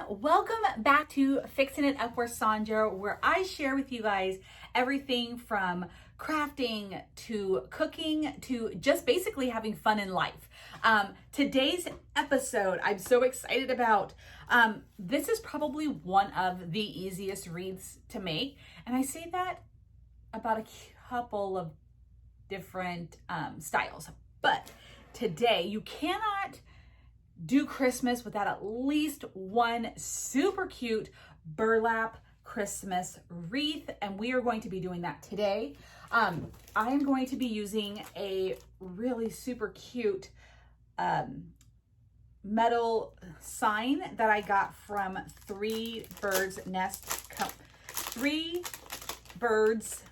welcome back to Fixing It Up with Sandra, where I share with you guys everything from crafting to cooking to just basically having fun in life. Today's episode, I'm so excited about. This is probably one of the easiest wreaths to make, and I say that about a couple of different styles, but today you cannot do Christmas without at least one super cute burlap Christmas wreath, and we are going to be doing that today. I am going to be using a really super cute metal sign that I got from Three Birds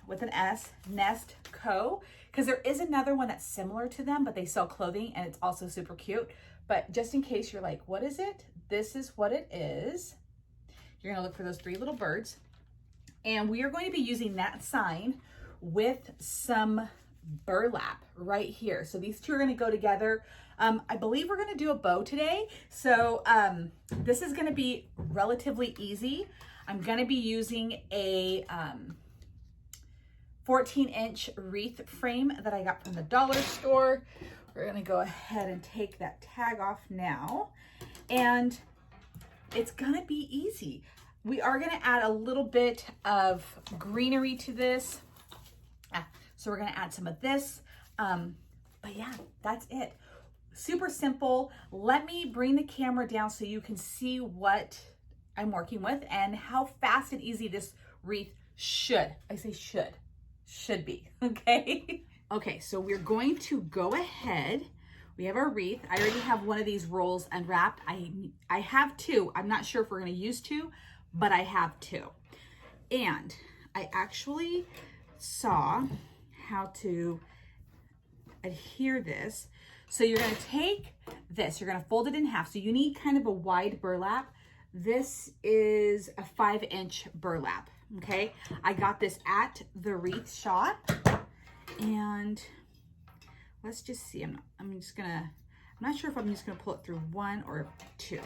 with an S, Nest Co. Because there is another one that's similar to them, but they sell clothing and it's also super cute. But just in case you're like, what is it? This is what it is. You're gonna look for those three little birds. And we are going to be using that sign with some burlap right here. So these two are gonna go together. I believe we're gonna do a bow today. So this is gonna be relatively easy. I'm gonna be using a 14-inch wreath frame that I got from the dollar store. We're gonna go ahead and take that tag off now, and it's gonna be easy. We are gonna add a little bit of greenery to this. So we're gonna add some of this, but yeah, that's it. Super simple. Let me bring the camera down so you can see what I'm working with and how fast and easy this wreath should be, okay? Okay, so we're going to go ahead. We have our wreath. I already have one of these rolls unwrapped. I have two. I'm not sure if we're gonna use two, but I have two. And I actually saw how to adhere this. So you're gonna take this, you're gonna fold it in half. So you need kind of a wide burlap. This is a 5-inch burlap, okay? I got this at the wreath shop. And let's just see, I'm not sure if I'm just gonna pull it through one or two.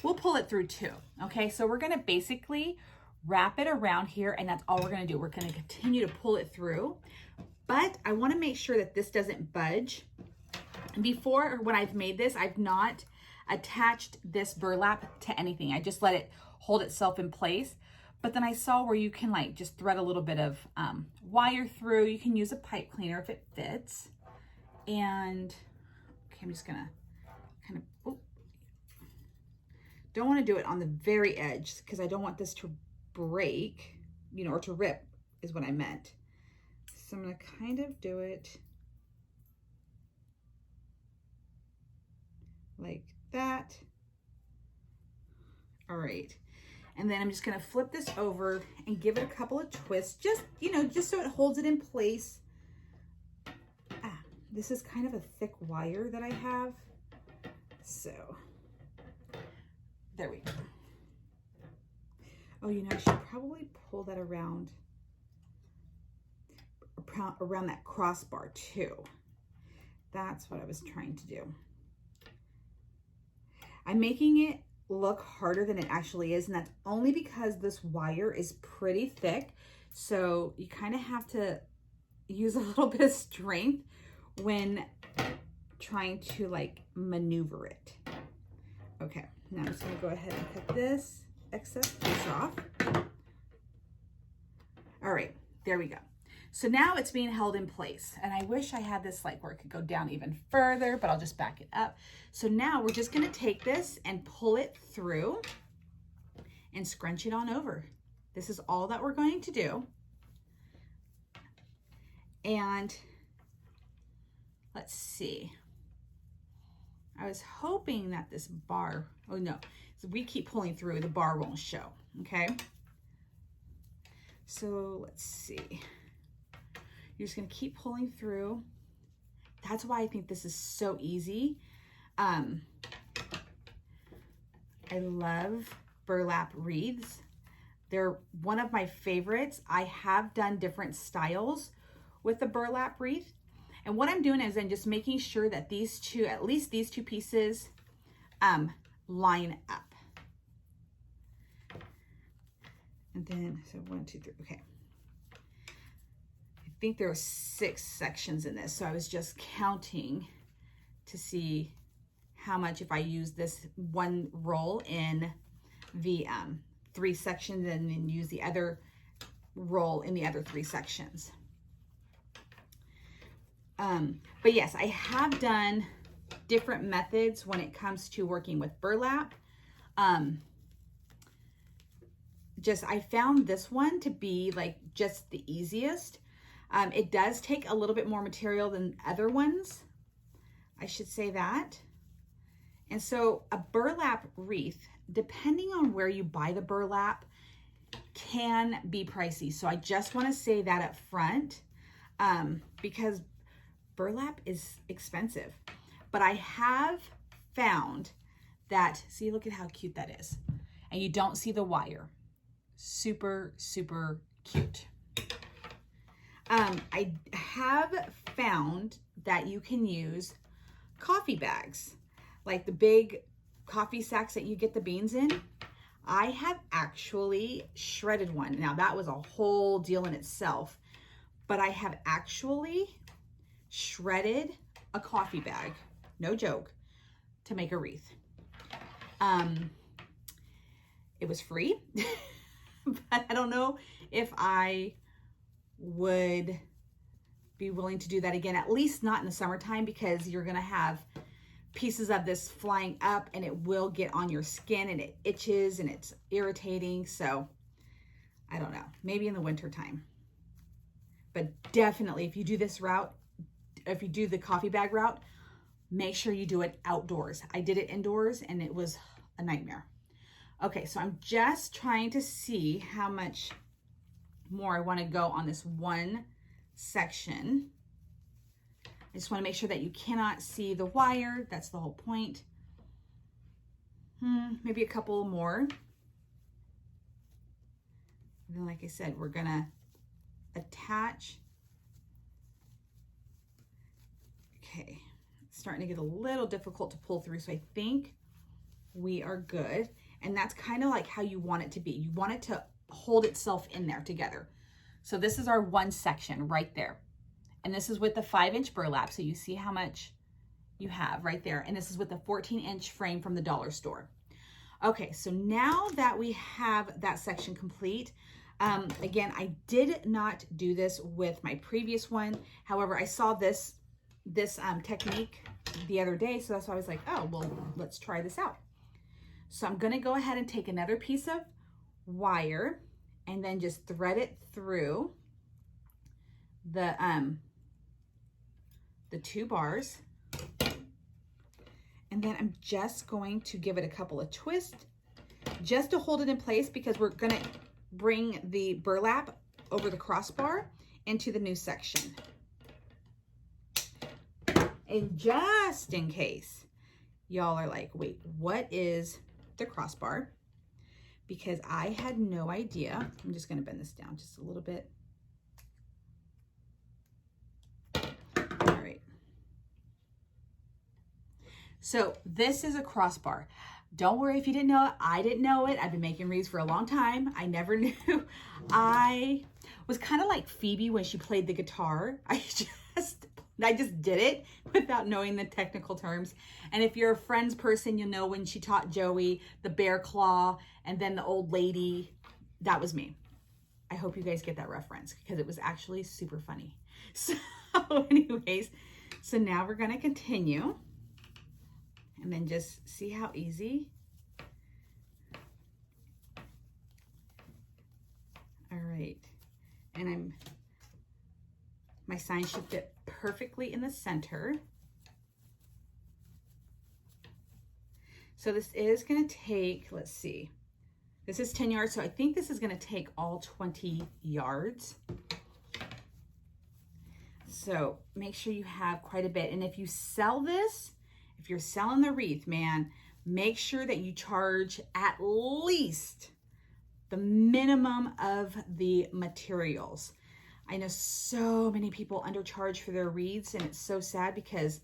We'll pull it through two, okay? So we're gonna basically wrap it around here, and that's all we're gonna do. We're gonna continue to pull it through, but I wanna make sure that this doesn't budge. Before, when I've made this, I've not attached this burlap to anything. I just let it hold itself in place. But then I saw where you can like just thread a little bit of wire through. You can use a pipe cleaner if it fits. And okay, I'm just gonna kind of, don't want to do it on the very edge because I don't want this to break, you know, or to rip is what I meant. So I'm gonna kind of do it like that. All right. And then I'm just gonna flip this over and give it a couple of twists, just, you know, just so it holds it in place. This is kind of a thick wire that I have. So, there we go. Oh, you know, I should probably pull that around that crossbar too. That's what I was trying to do. I'm making it look harder than it actually is, and that's only because this wire is pretty thick, so you kind of have to use a little bit of strength when trying to like maneuver it. Okay, now I'm just gonna go ahead and cut this excess piece off. All right, there we go. So now it's being held in place, and I wish I had this like where it could go down even further, but I'll just back it up. So now we're just gonna take this and pull it through and scrunch it on over. This is all that we're going to do. And let's see. I was hoping that this bar, oh no, so we keep pulling through, the bar won't show, okay? So let's see. You're just gonna keep pulling through. That's why I think this is so easy. I love burlap wreaths. They're one of my favorites. I have done different styles with the burlap wreath. And what I'm doing is I'm just making sure that these two, at least these two pieces, line up. And then, so 1, 2, 3, okay. I think there are 6 sections in this, so I was just counting to see how much if I use this one roll in the 3 sections and then use the other roll in the other 3 sections. But yes, I have done different methods when it comes to working with burlap. I found this one to be like just the easiest. It does take a little bit more material than other ones, I should say that. And so a burlap wreath, depending on where you buy the burlap, can be pricey. So I just want to say that up front, because burlap is expensive. But I have found that, see, look at how cute that is. And you don't see the wire. Super, super cute. I have found that you can use coffee bags, like the big coffee sacks that you get the beans in. I have actually shredded one. Now that was a whole deal in itself, but I have actually shredded a coffee bag, no joke, to make a wreath. It was free, but I don't know if I would be willing to do that again, at least not in the summertime, because you're gonna have pieces of this flying up and it will get on your skin and it itches and it's irritating. So I don't know, maybe in the winter time. But definitely if you do this route, if you do the coffee bag route, make sure you do it outdoors. I did it indoors and it was a nightmare. Okay, so I'm just trying to see how much more I want to go on this one section. I just want to make sure that you cannot see the wire. That's the whole point. Maybe a couple more. And then, like I said, we're gonna attach. Okay, it's starting to get a little difficult to pull through, so I think we are good. And that's kind of like how you want it to be. You want it to hold itself in there together. So this is our one section right there. And this is with the 5-inch burlap. So you see how much you have right there. And this is with the 14-inch frame from the dollar store. Okay, so now that we have that section complete, again, I did not do this with my previous one. However, I saw this technique the other day. So that's why I was like, oh, well, let's try this out. So I'm gonna go ahead and take another piece of wire and then just thread it through the 2 bars. And then I'm just going to give it a couple of twists just to hold it in place, because we're gonna bring the burlap over the crossbar into the new section. And just in case y'all are like, wait, what is the crossbar? Because I had no idea. I'm just going to bend this down just a little bit. All right. So this is a crossbar. Don't worry if you didn't know it. I didn't know it. I've been making wreaths for a long time. I never knew. I was kind of like Phoebe when she played the guitar. I just did it without knowing the technical terms. And if you're a Friends person, you'll know when she taught Joey the bear claw and then the old lady. That was me. I hope you guys get that reference because it was actually super funny. So anyways, so now we're going to continue and then just see how easy. All right. And my sign should fit perfectly in the center. So this is going to take, let's see, this is 10 yards. So I think this is going to take all 20 yards. So make sure you have quite a bit. And if you sell this, if you're selling the wreath, man, make sure that you charge at least the minimum of the materials. I know so many people undercharge for their wreaths, and it's so sad because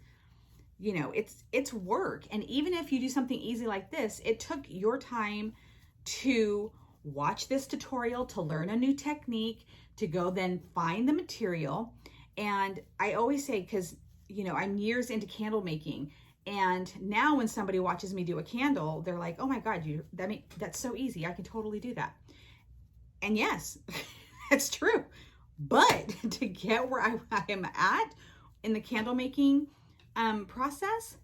you know, it's work. And even if you do something easy like this, it took your time to watch this tutorial, to learn a new technique, to go then find the material. And I always say, because, you know, I'm years into candle making, and now when somebody watches me do a candle, they're like, oh my God, that's so easy. I can totally do that. And yes, that's true. But to get where I am at in the candle making process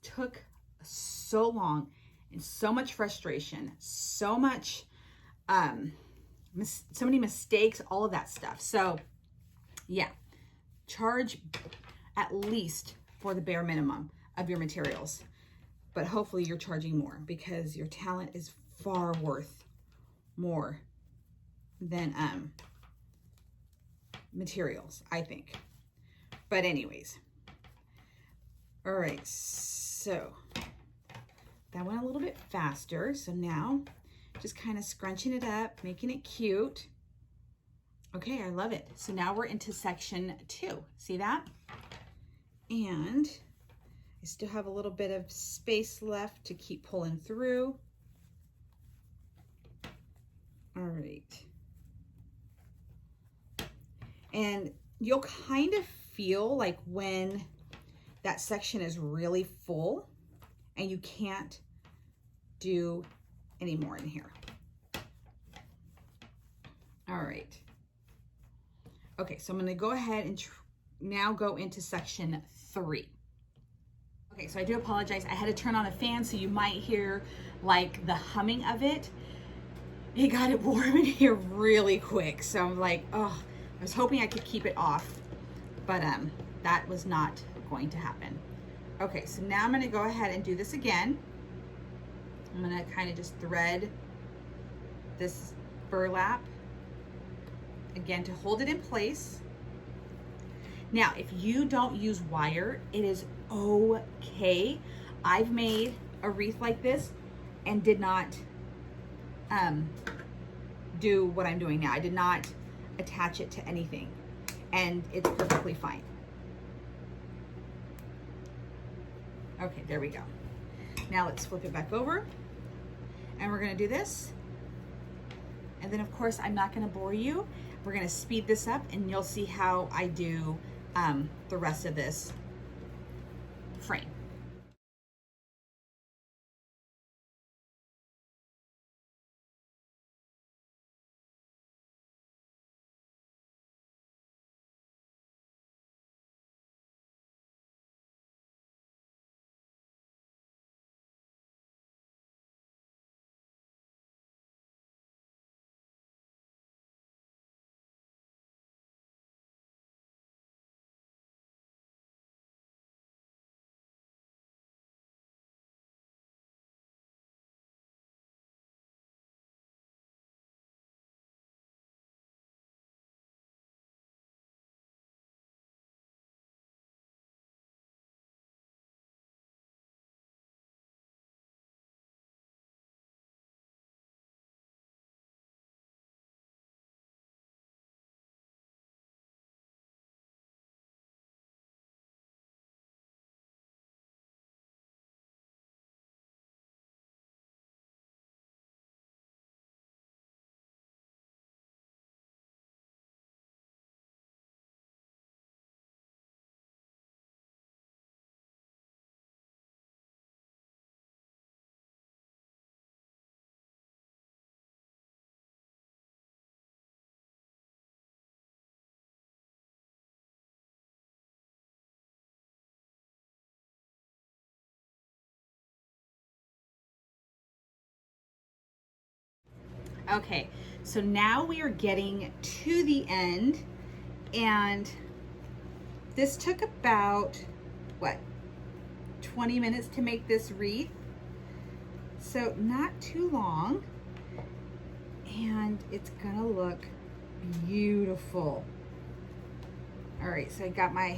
took so long and so much frustration, so much, so many mistakes, all of that stuff. So yeah, charge at least for the bare minimum of your materials, but hopefully you're charging more, because your talent is far worth more than materials, I think. But anyways, all right, so that went a little bit faster. So now just kind of scrunching it up, making it cute. Okay, I love it. So now we're into section 2. See that? And I still have a little bit of space left to keep pulling through. All right. And you'll kind of feel like when that section is really full and you can't do any more in here. All right. Okay, so I'm gonna go ahead and now go into section 3. Okay, so I do apologize. I had to turn on a fan, so you might hear like the humming of it. It got it warm in here really quick. So I'm like, oh, I was hoping I could keep it off, but that was not going to happen. Okay, so now I'm gonna go ahead and do this again. I'm gonna kind of just thread this burlap again to hold it in place. Now, if you don't use wire, it is okay. I've made a wreath like this and did not do what I'm doing now. I did not attach it to anything, and it's perfectly fine. Okay, there we go. Now let's flip it back over, and we're gonna do this. And then of course, I'm not gonna bore you. We're gonna speed this up and you'll see how I do the rest of this frame. Okay, so now we are getting to the end, and this took about, what, 20 minutes to make this wreath. So not too long, and it's gonna look beautiful. All right, so I got my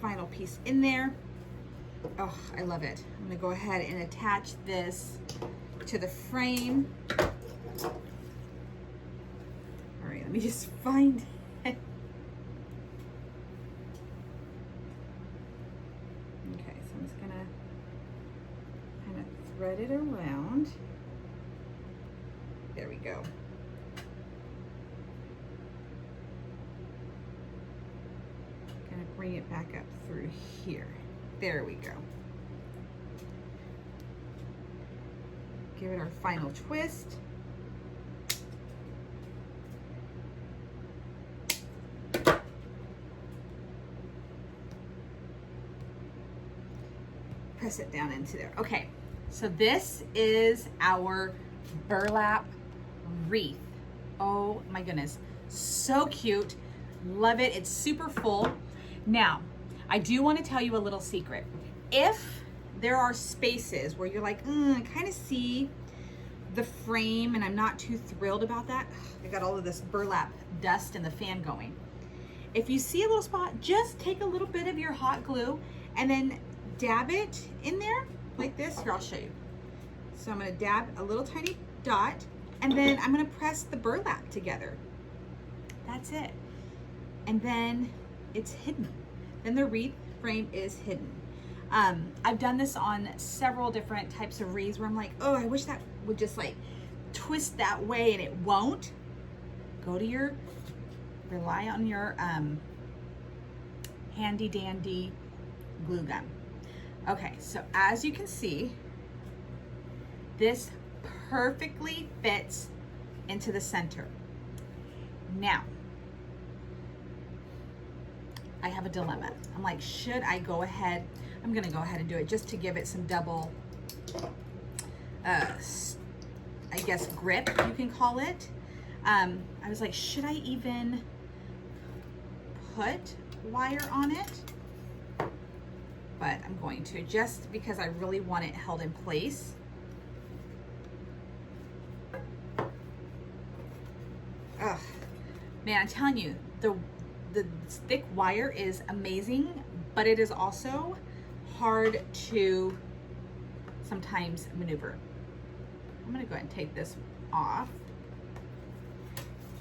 final piece in there. Oh, I love it. I'm gonna go ahead and attach this to the frame. All right, let me just find it. Okay, so I'm just thread it around. There we go. Gonna bring it back up through here. There we go. Give it our final twist. Press it down into there. Okay, so this is our burlap wreath. Oh my goodness, so cute. Love it. It's super full. Now, I do want to tell you a little secret. If there are spaces where you're like, I kind of see the frame and I'm not too thrilled about that. I got all of this burlap dust and the fan going. If you see a little spot, just take a little bit of your hot glue and then dab it in there like this. Here, I'll show you. So I'm going to dab a little tiny dot and then I'm going to press the burlap together. That's it. And then it's hidden. Then the wreath frame is hidden. I've done this on several different types of wreaths where I'm like, oh, I wish that would just like twist that way, and it won't. Rely on your handy dandy glue gun. Okay, so as you can see, this perfectly fits into the center. Now, I have a dilemma. I'm like, should I go ahead? I'm gonna go ahead and do it just to give it some double, I guess, grip, you can call it. I was like, should I even put wire on it? But I'm going to, just because I really want it held in place. Ugh, man, I'm telling you, the thick wire is amazing, but it is also hard to sometimes maneuver. I'm gonna go ahead and take this off,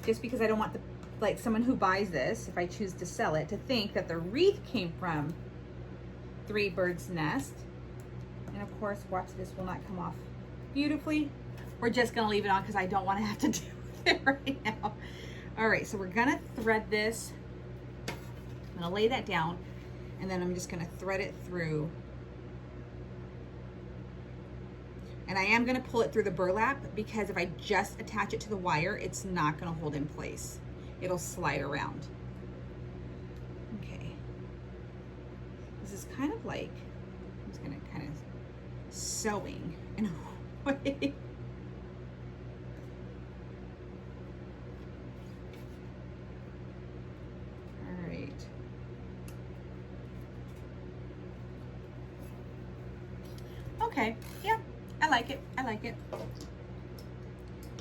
just because I don't want like someone who buys this, if I choose to sell it, to think that the wreath came from Three Birds Nest. And of course, watch, this will not come off beautifully. We're just gonna leave it on because I don't want to have to do it right now. All right, so we're gonna thread this. I'm gonna lay that down, and then I'm just gonna thread it through. And I am gonna pull it through the burlap, because if I just attach it to the wire, it's not gonna hold in place. It'll slide around. Okay. This is kind of like, I'm just gonna kind of sewing in a way. All right. Okay, yeah, I like it, I like it.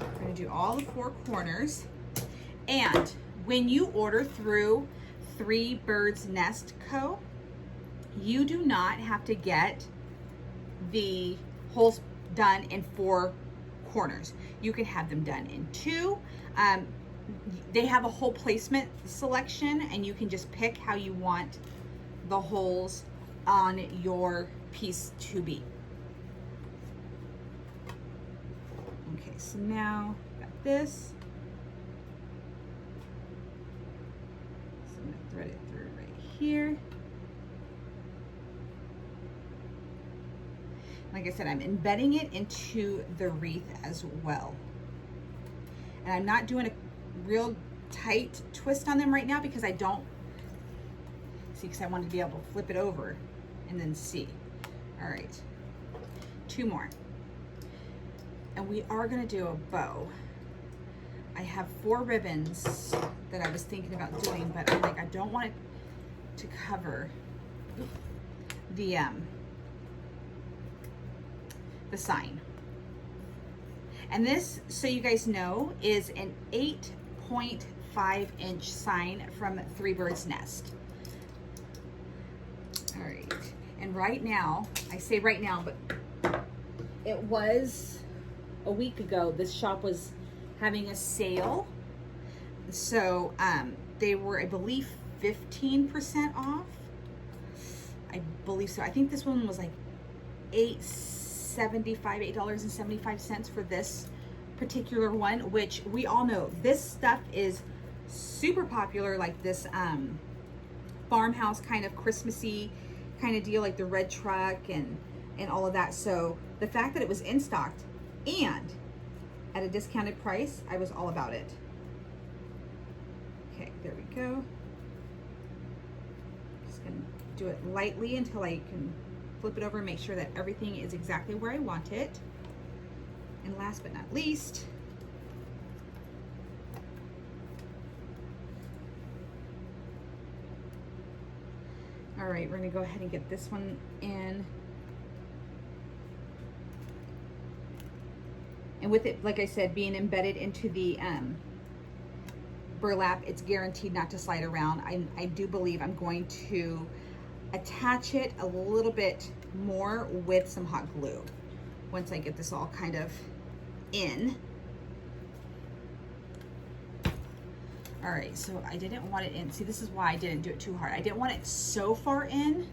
I'm gonna do all the four corners. And when you order through Three Birds Nest Co., you do not have to get the holes done in four corners. You can have them done in two. They have a hole placement selection, and you can just pick how you want the holes on your piece to be. Okay, so now got this. So I'm gonna thread it through right here. Like I said, I'm embedding it into the wreath as well. And I'm not doing a real tight twist on them right now, because I don't see, because I wanted to be able to flip it over and then see. All right, two more. And we are gonna do a bow. I have 4 ribbons that I was thinking about doing, but I'm like, I don't want it to cover the sign. And this, so you guys know, is an 8.5 inch sign from Three Birds Nest. All right, and right now, I say right now, but it was a week ago, this shop was having a sale. So they were, I believe, 15% off. I believe so. I think this one was like $8.60 $8.75 for this particular one, which we all know this stuff is super popular, like this farmhouse kind of Christmassy kind of deal, like the red truck and all of that. So the fact that it was in stock and at a discounted price, I was all about it. Okay, there we go. Just gonna do it lightly until I can flip it over and make sure that everything is exactly where I want it. And last but not least, all right, we're gonna go ahead and get this one in. And with it, like I said, being embedded into the burlap, it's guaranteed not to slide around. I do believe I'm going to attach it a little bit more with some hot glue once I get this all kind of in. All right, so I didn't want it in. See, this is why I didn't do it too hard. I didn't want it so far in.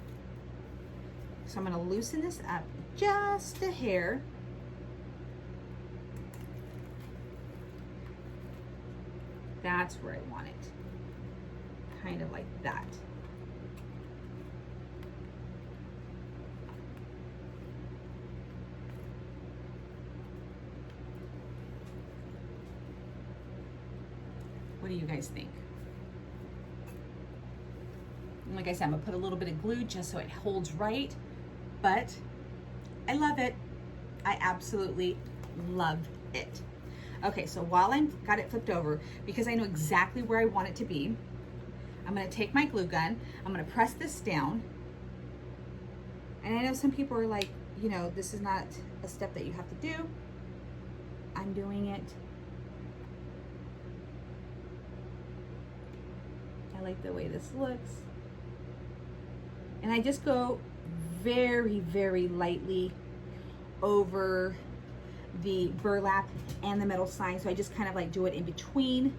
So I'm gonna loosen this up just a hair. That's where I want it. Kind of like that. What do you guys think? And like I said, I'm gonna put a little bit of glue just so it holds right, but I love it. I absolutely love it. Okay, so while I've got it flipped over, because I know exactly where I want it to be, I'm gonna take my glue gun, I'm gonna press this down. And I know some people are like, you know, this is not a step that you have to do. I'm doing it. I like the way this looks. And I just go very, very lightly over the burlap and the metal sign. So I just kind of like do it in between,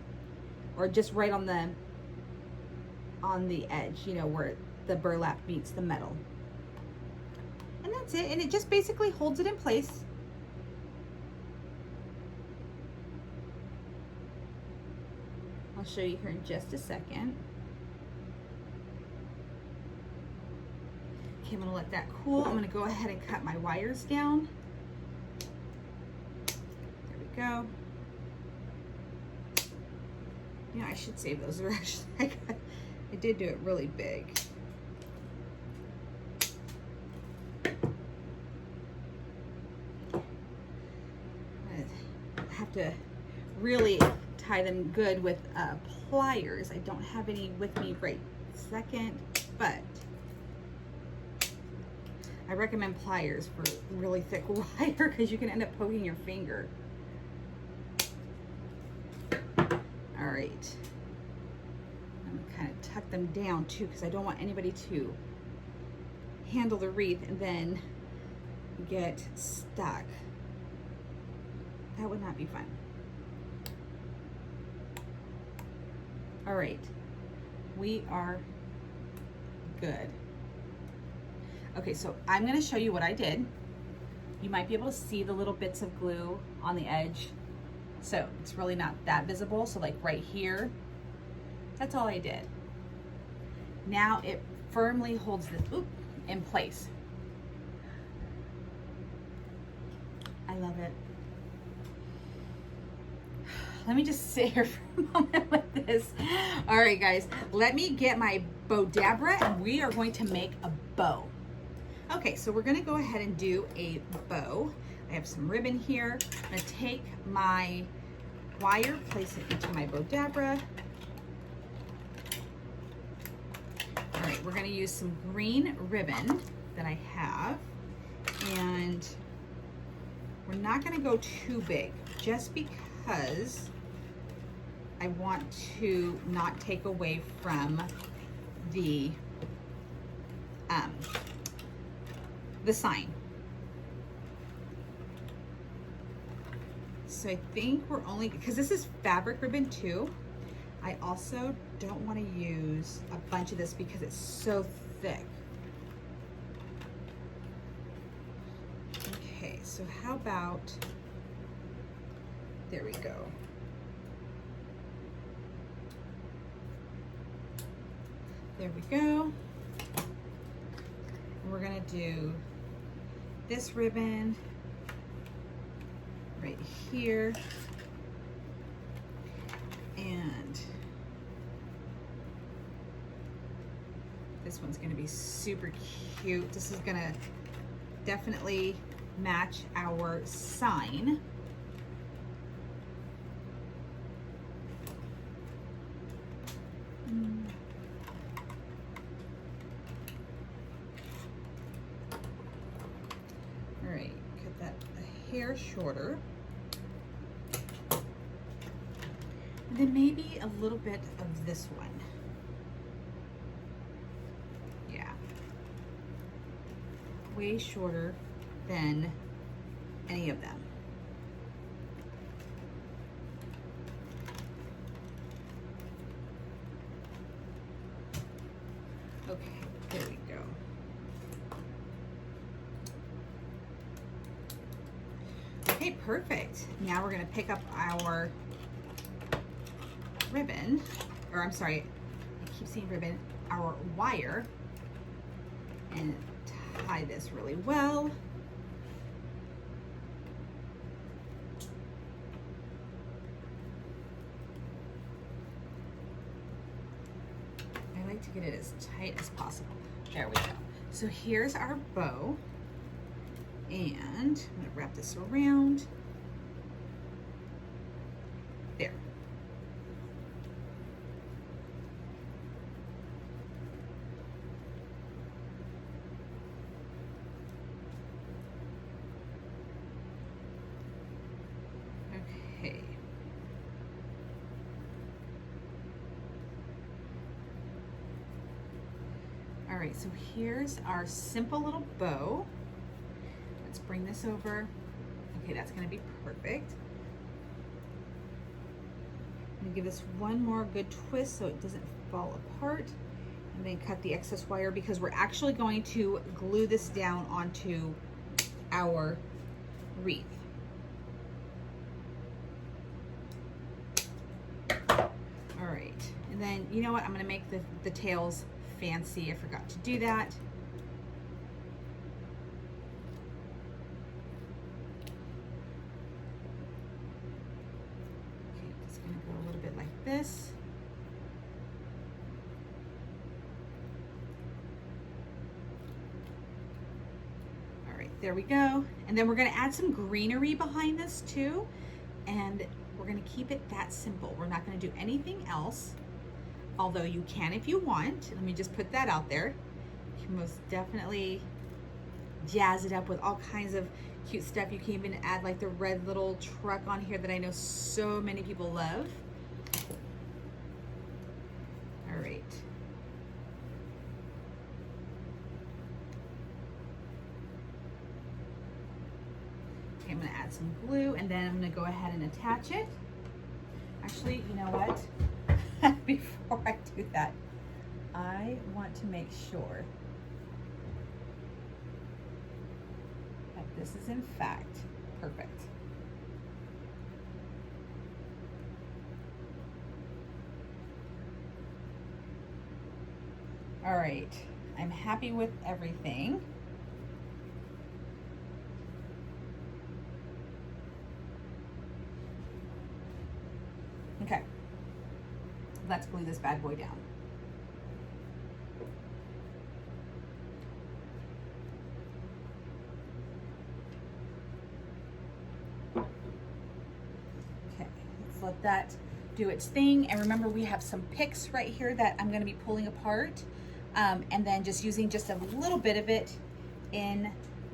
or just right on the edge, you know, where the burlap meets the metal. And that's it. And it just basically holds it in place. I'll show you here in just a second. Okay, I'm gonna let that cool. I'm gonna go ahead and cut my wires down. There we go. Yeah, I should save those. They're actually, I did do it really big. I have to really tie them good with pliers. I don't have any with me right second, but I recommend pliers for really thick wire because you can end up poking your finger. All right. I'm gonna kind of tuck them down too because I don't want anybody to handle the wreath and then get stuck. That would not be fun. All right, we are good. Okay, so I'm gonna show you what I did. You might be able to see the little bits of glue on the edge. So it's really not that visible. So like right here, that's all I did. Now it firmly holds this in place. I love it. Let me just sit here for a moment with this. All right, guys, let me get my Bodabra and we are going to make a bow. Okay, so we're gonna go ahead and do a bow. I have some ribbon here. I'm gonna take my wire, place it into my Bodabra. All right, we're gonna use some green ribbon that I have. And we're not gonna go too big, just because I want to not take away from the sign. So I think we're only, because this is fabric ribbon too, I also don't want to use a bunch of this because it's so thick. Okay, so how about, there we go. There we go. We're gonna do this ribbon right here, and this one's gonna be super cute. This is gonna definitely match our sign. All right, cut that a hair shorter. And then maybe a little bit of this one. Yeah. Way shorter than any of them. Okay, there we go. Okay, perfect. Now we're gonna pick up our ribbon, or I'm sorry, I keep saying ribbon, our wire, and tie this really well. I like to get it as tight as possible. There we go. So here's our bow, and I'm gonna wrap this around. There. Okay. All right, so here's our simple little bow. Let's bring this over. Okay, that's gonna be perfect. I'm gonna give this one more good twist so it doesn't fall apart, and then cut the excess wire because we're actually going to glue this down onto our wreath. All right, and then you know what? I'm gonna make the tails fancy. I forgot to do that. Okay, just gonna go a little bit like this. All right, there we go. And then we're gonna add some greenery behind this too. And we're gonna keep it that simple. We're not gonna do anything else, although you can if you want. Let me just put that out there. You can most definitely jazz it up with all kinds of cute stuff. You can even add like the red little truck on here that I know so many people love. All right. Okay, I'm gonna add some glue, and then I'm gonna go ahead and attach it. Actually, you know what? Before I do that, I want to make sure that this is in fact perfect. All right, I'm happy with everything. Okay. Let's glue this bad boy down. Okay, let's let that do its thing. And remember, we have some picks right here that I'm gonna be pulling apart, and then just using just a little bit of it in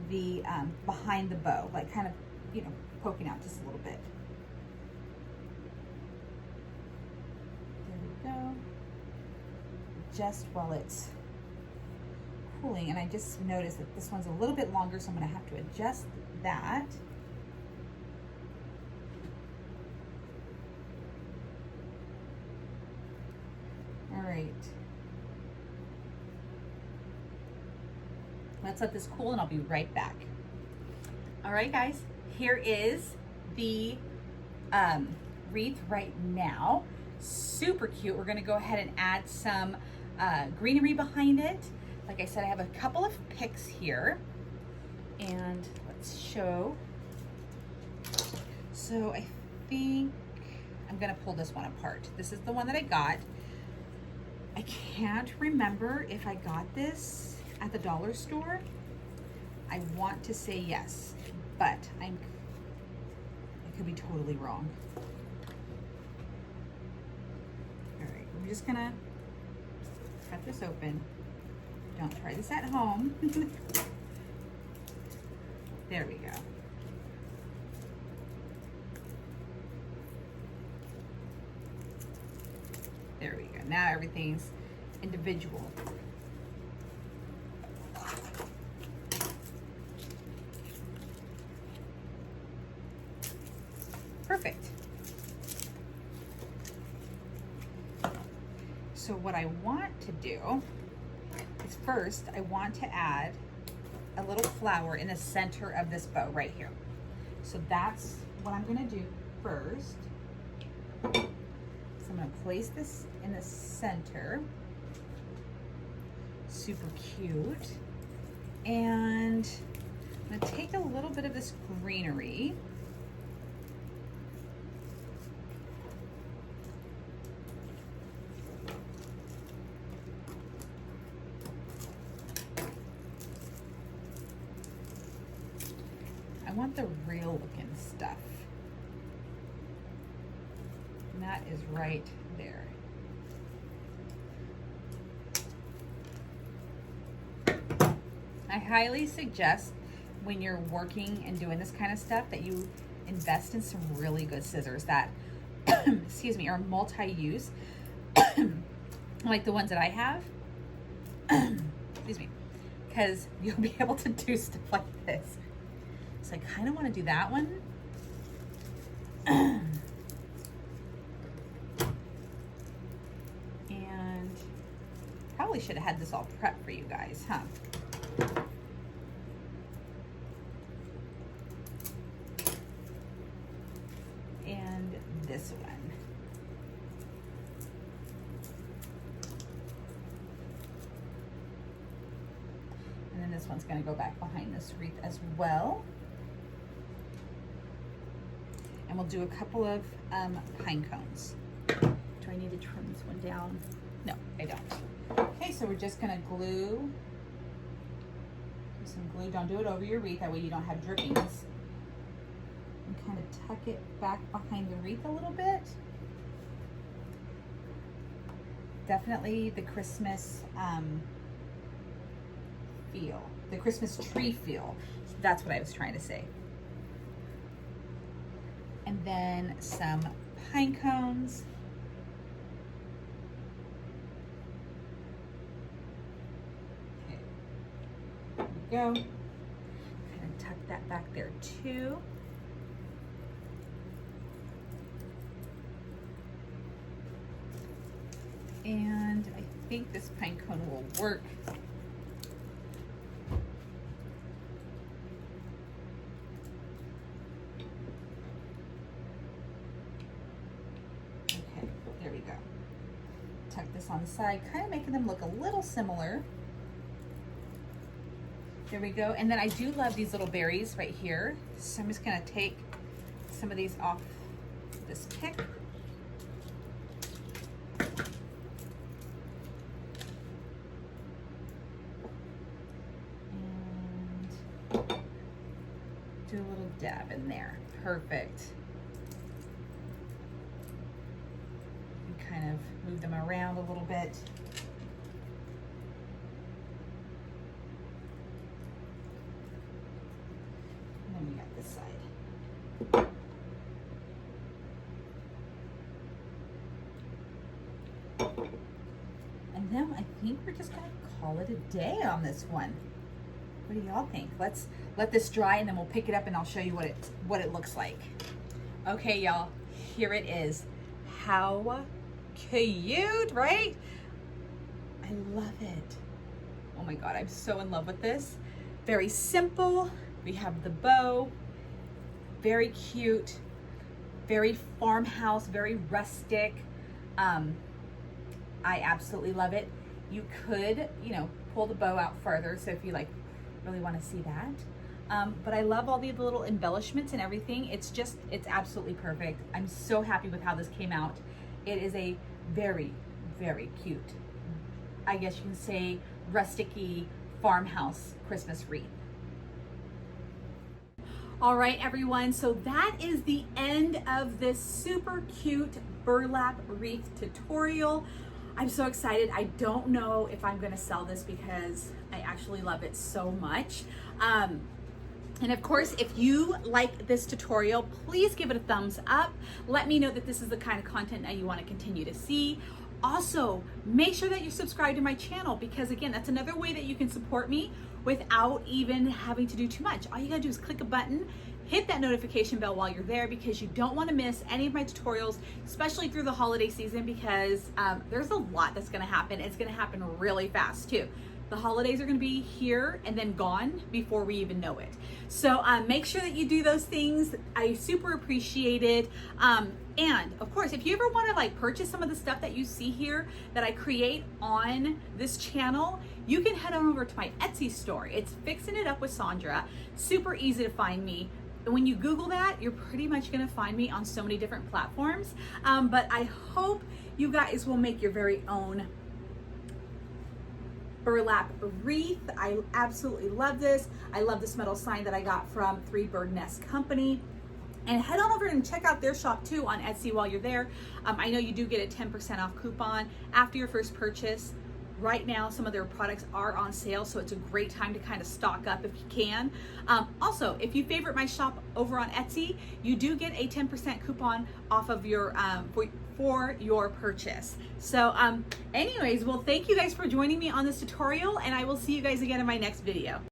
the behind the bow, like kind of, you know, poking out just a little bit. Go just while it's cooling, and I just noticed that this one's a little bit longer, so I'm going to have to adjust that. All right, let's let this cool and I'll be right back. All right, guys, here is the wreath right now. Super cute. We're gonna go ahead and add some greenery behind it. Like I said, I have a couple of picks here, and let's show. So I think I'm gonna pull this one apart. This is the one that I got. I can't remember if I got this at the dollar store. I want to say yes, but I could be totally wrong. All right, we're just gonna cut this open. Don't try this at home. There we go. There we go. Now everything's individual. Perfect. So what I want to do is first, I want to add a little flower in the center of this bow right here. So that's what I'm gonna do first. So I'm gonna place this in the center. Super cute. And I'm gonna take a little bit of this greenery. I want the real looking stuff. And that is right there. I highly suggest when you're working and doing this kind of stuff that you invest in some really good scissors that, excuse me, are multi-use, like the ones that I have. Excuse me, because you'll be able to do stuff like this. So I kind of want to do that one. And probably should have had this all prepped for you guys, huh? And this one. And then this one's going to go back behind this wreath as well. And we'll do a couple of pine cones. Do I need to trim this one down? No, I don't. Okay, so we're just gonna glue some glue. Don't do it over your wreath, that way you don't have drippings. And kind of tuck it back behind the wreath a little bit. Definitely the Christmas feel, the Christmas tree feel. That's what I was trying to say. And then some pine cones. Okay, there we go. Kind of tuck that back there too. And I think this pine cone will work. Tuck this on the side, kind of making them look a little similar. There we go. And then I do love these little berries right here. So I'm just gonna take some of these off this pick. And do a little dab in there. Perfect. Kind of move them around a little bit. And then we got this side. And then I think we're just gonna call it a day on this one. What do y'all think? Let's let this dry and then we'll pick it up and I'll show you what it looks like. Okay, y'all, here it is. How cute, right? I love it. Oh my God, I'm so in love with this. Very simple, We have the bow, very cute, very farmhouse, very rustic. I absolutely love it. You could, you know, pull the bow out further, so if you like really want to see that. But I love all the little embellishments and everything. It's absolutely perfect. I'm so happy with how this came out. It is a very, very cute, I guess you can say, rustic-y farmhouse Christmas wreath. All right, everyone, so that is the end of this super cute burlap wreath tutorial. I'm so excited. I don't know if I'm gonna sell this because I actually love it so much. And of course, if you like this tutorial, please give it a thumbs up. Let me know that this is the kind of content that you want to continue to see. Also, make sure that you subscribe to my channel, because again, that's another way that you can support me without even having to do too much. All you gotta do is click a button, hit that notification bell while you're there, because you don't want to miss any of my tutorials, especially through the holiday season, because there's a lot that's gonna happen. It's gonna happen really fast too. The holidays are gonna be here and then gone before we even know it. So make sure that you do those things. I super appreciate it. And of course, if you ever wanna like purchase some of the stuff that you see here that I create on this channel, you can head on over to my Etsy store. It's Fixing It Up with Sandra. Super easy to find me. And when you Google that, you're pretty much gonna find me on so many different platforms. But I hope you guys will make your very own burlap wreath. I absolutely love this. I love this metal sign that I got from Three Bird Nest Company. And head on over and check out their shop too on Etsy while you're there. I know you do get a 10% off coupon after your first purchase. Right now, some of their products are on sale, so it's a great time to kind of stock up if you can. Also, if you favorite my shop over on Etsy, you do get a 10% coupon off of your for your purchase. So anyways, well, thank you guys for joining me on this tutorial, and I will see you guys again in my next video.